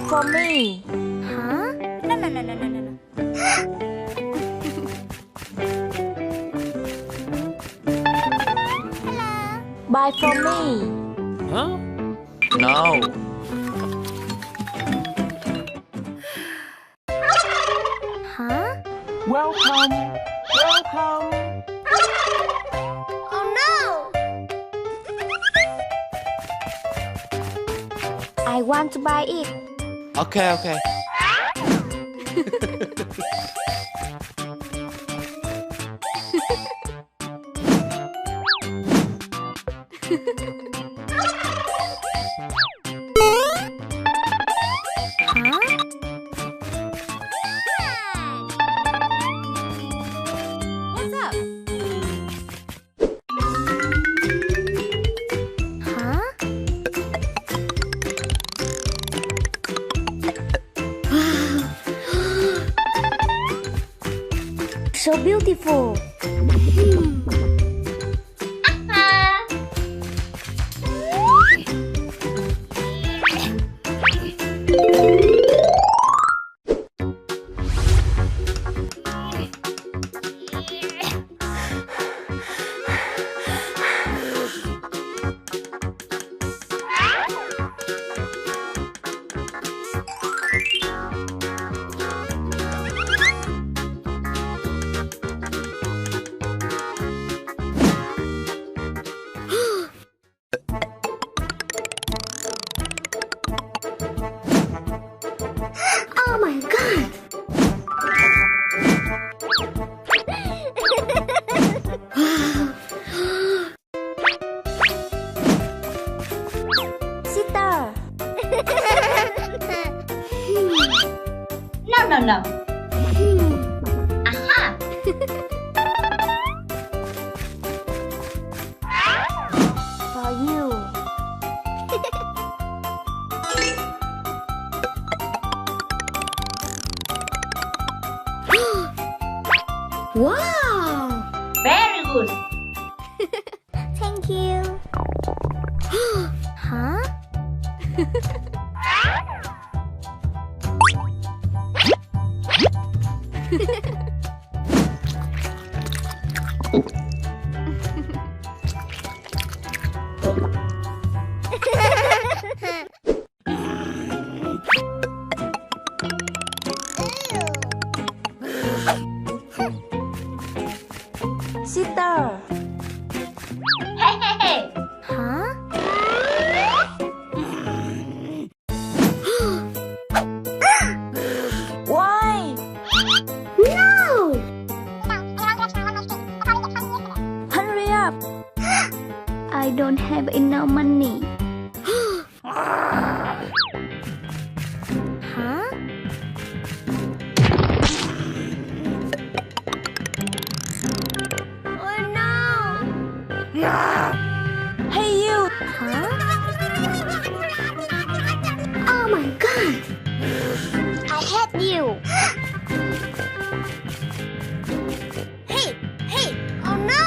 for me. Huh? No, no, no, no, no, no, no. Hello. Buy for me. Huh? No. Huh? Welcome. Welcome. Oh no! I want to buy it. Okay, okay. Huh? What's up? Huh? So beautiful. Oh my god! Sister. No, no, no. Aha! For you. Wow! Very good. Thank you. Huh? Sister. Hey, hey, hey. Huh? Why? No! Hurry up. I don't have enough money. Huh? Oh no! Hey you. Huh? Oh my god! I hate you! Hey! Hey! Oh no!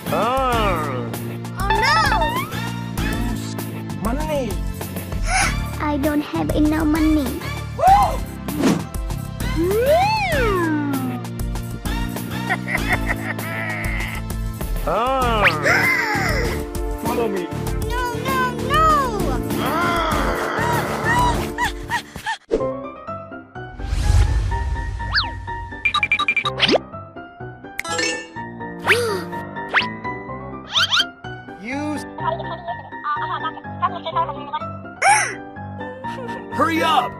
Ah. Oh no! Money. I don't have enough money. Ah. Follow me. No, no, no! Use. Hurry up.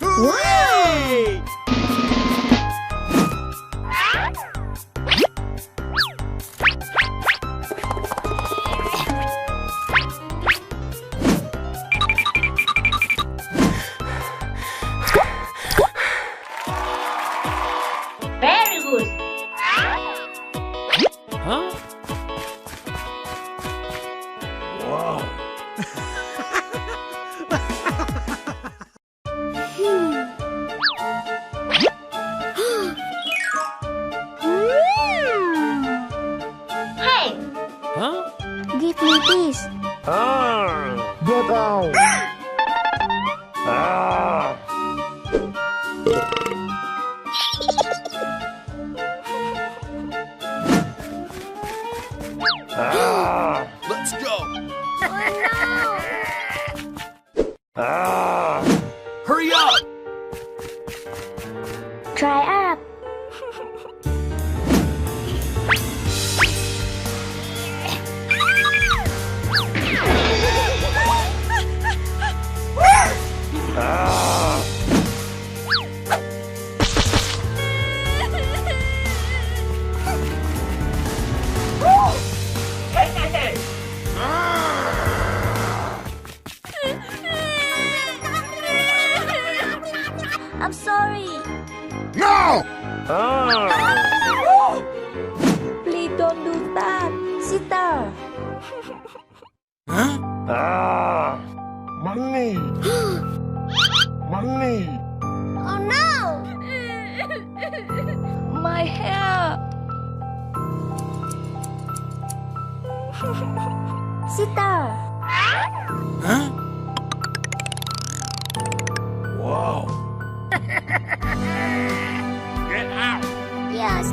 Hooray! Very good. Huh? Wow. Hurry up! Try up. I'm sorry. No! Please don't do that, sister. Huh? Money! Money! Oh no! My hair. Sister. Huh? Whoa! Get out! Yes.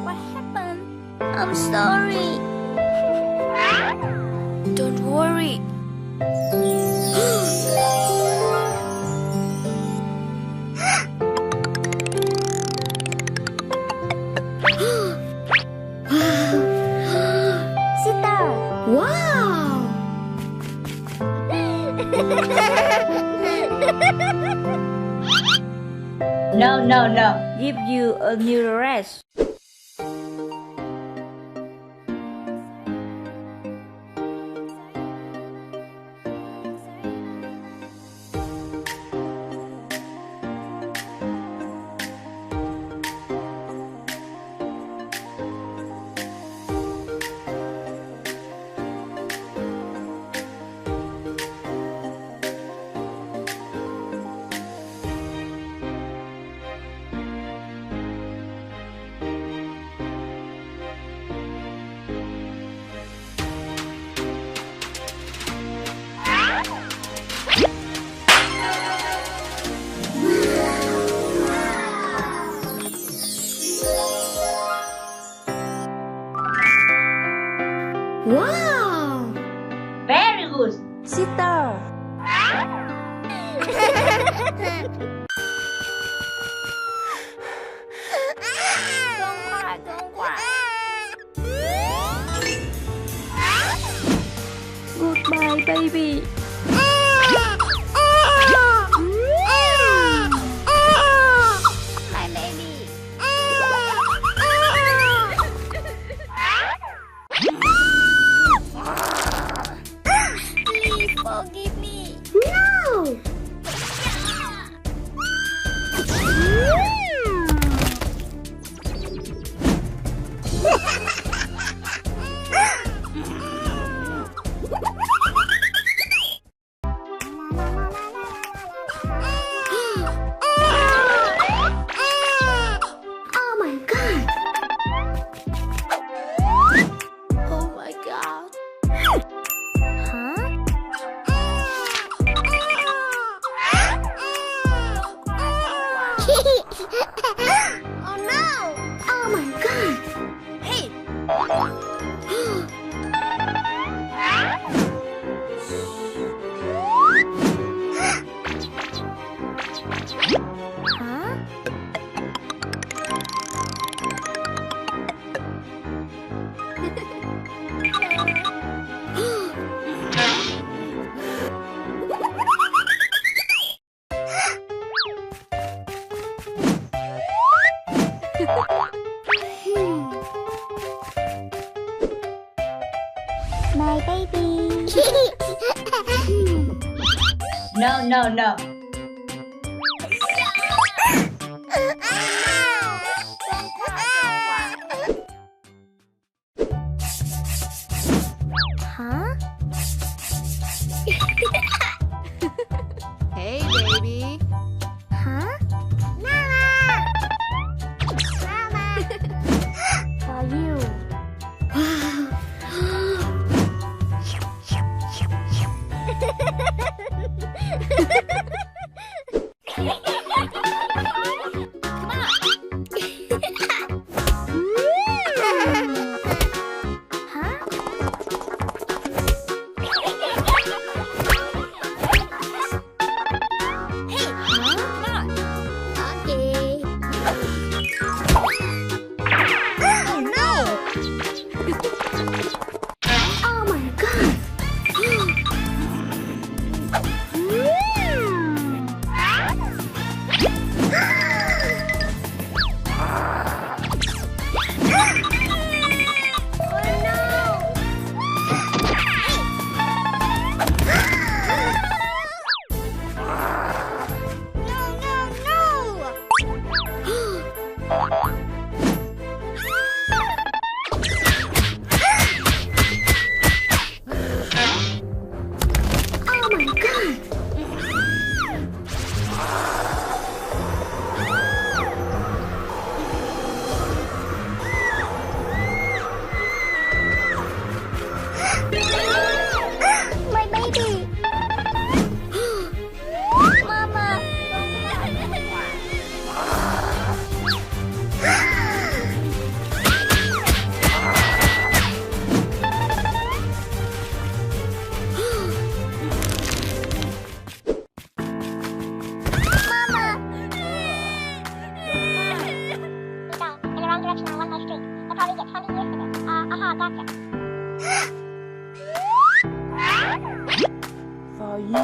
What happened? I'm sorry. Don't worry. Sister. Wow. No, no, no. Give you a new rest. Wow. Very good. Sister. Don't cry. Goodbye, baby. My baby. Please forgive me. No. Oh my god. Oh my god. Huh? Oh no! Oh my god! Hey! Huh? My baby. No, no, no. Huh? Hey, baby. Huh? Mama! Mama! For you. Come on. For you.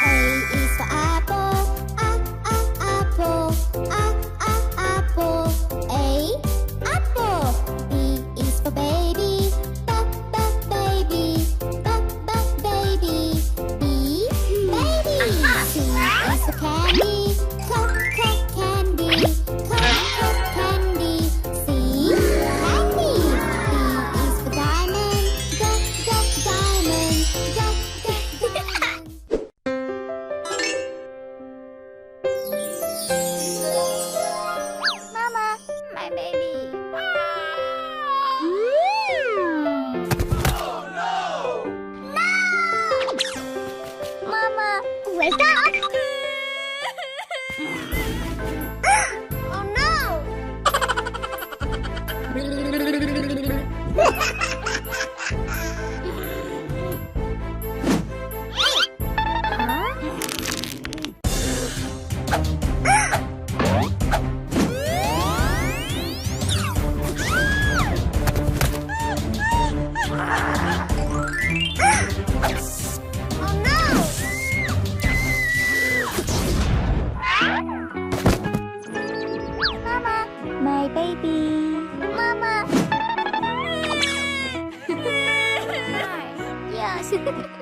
A is for apple, apple, apple. A, apple. B is for baby, baby, baby. B, baby. C is for candy, candy, candy. C, candy. D is for diamond, diamond, diamond. Mama, my baby. Oh no! No! Mama, wake up! Oh no! Oh no! Mama, my baby. Mama. Yes.